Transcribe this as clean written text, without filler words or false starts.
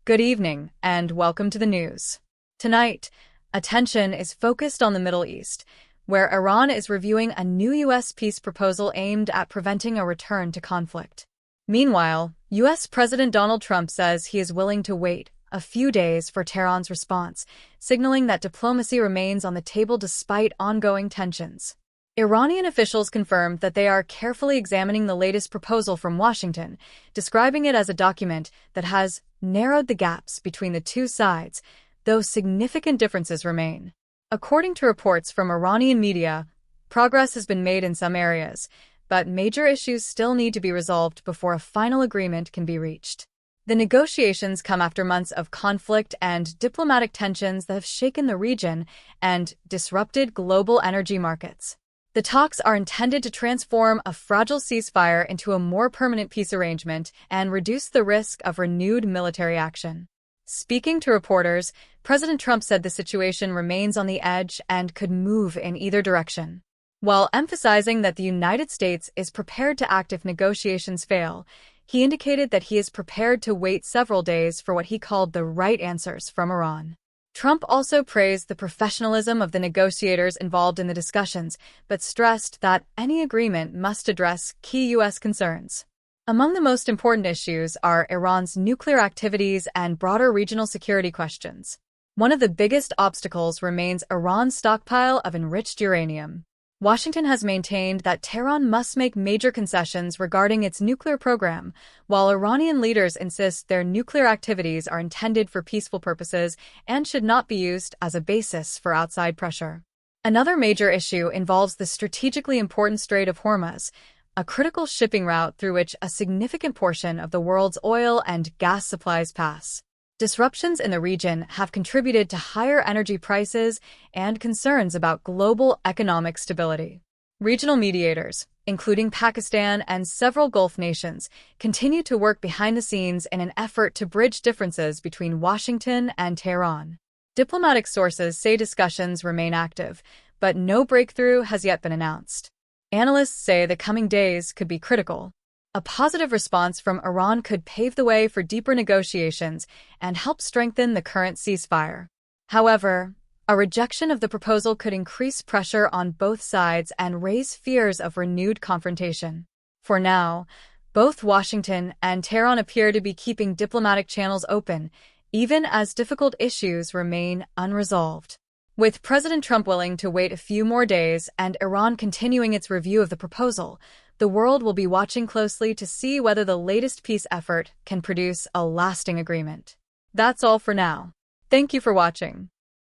Good evening, and welcome to the news. Tonight, attention is focused on the Middle East, where Iran is reviewing a new U.S. peace proposal aimed at preventing a return to conflict. Meanwhile, U.S. President Donald Trump says he is willing to wait a few days for Tehran's response, signaling that diplomacy remains on the table despite ongoing tensions. Iranian officials confirmed that they are carefully examining the latest proposal from Washington, describing it as a document that has narrowed the gaps between the two sides, though significant differences remain. According to reports from Iranian media, progress has been made in some areas, but major issues still need to be resolved before a final agreement can be reached. The negotiations come after months of conflict and diplomatic tensions that have shaken the region and disrupted global energy markets. The talks are intended to transform a fragile ceasefire into a more permanent peace arrangement and reduce the risk of renewed military action. Speaking to reporters, President Trump said the situation remains on the edge and could move in either direction. While emphasizing that the United States is prepared to act if negotiations fail, he indicated that he is prepared to wait several days for what he called the right answers from Iran. Trump also praised the professionalism of the negotiators involved in the discussions, but stressed that any agreement must address key U.S. concerns. Among the most important issues are Iran's nuclear activities and broader regional security questions. One of the biggest obstacles remains Iran's stockpile of enriched uranium. Washington has maintained that Tehran must make major concessions regarding its nuclear program, while Iranian leaders insist their nuclear activities are intended for peaceful purposes and should not be used as a basis for outside pressure. Another major issue involves the strategically important Strait of Hormuz, a critical shipping route through which a significant portion of the world's oil and gas supplies pass. Disruptions in the region have contributed to higher energy prices and concerns about global economic stability. Regional mediators, including Pakistan and several Gulf nations, continue to work behind the scenes in an effort to bridge differences between Washington and Tehran. Diplomatic sources say discussions remain active, but no breakthrough has yet been announced. Analysts say the coming days could be critical. A positive response from Iran could pave the way for deeper negotiations and help strengthen the current ceasefire. However, a rejection of the proposal could increase pressure on both sides and raise fears of renewed confrontation. For now, both Washington and Tehran appear to be keeping diplomatic channels open, even as difficult issues remain unresolved. With President Trump willing to wait a few more days and Iran continuing its review of the proposal, the world will be watching closely to see whether the latest peace effort can produce a lasting agreement. That's all for now. Thank you for watching.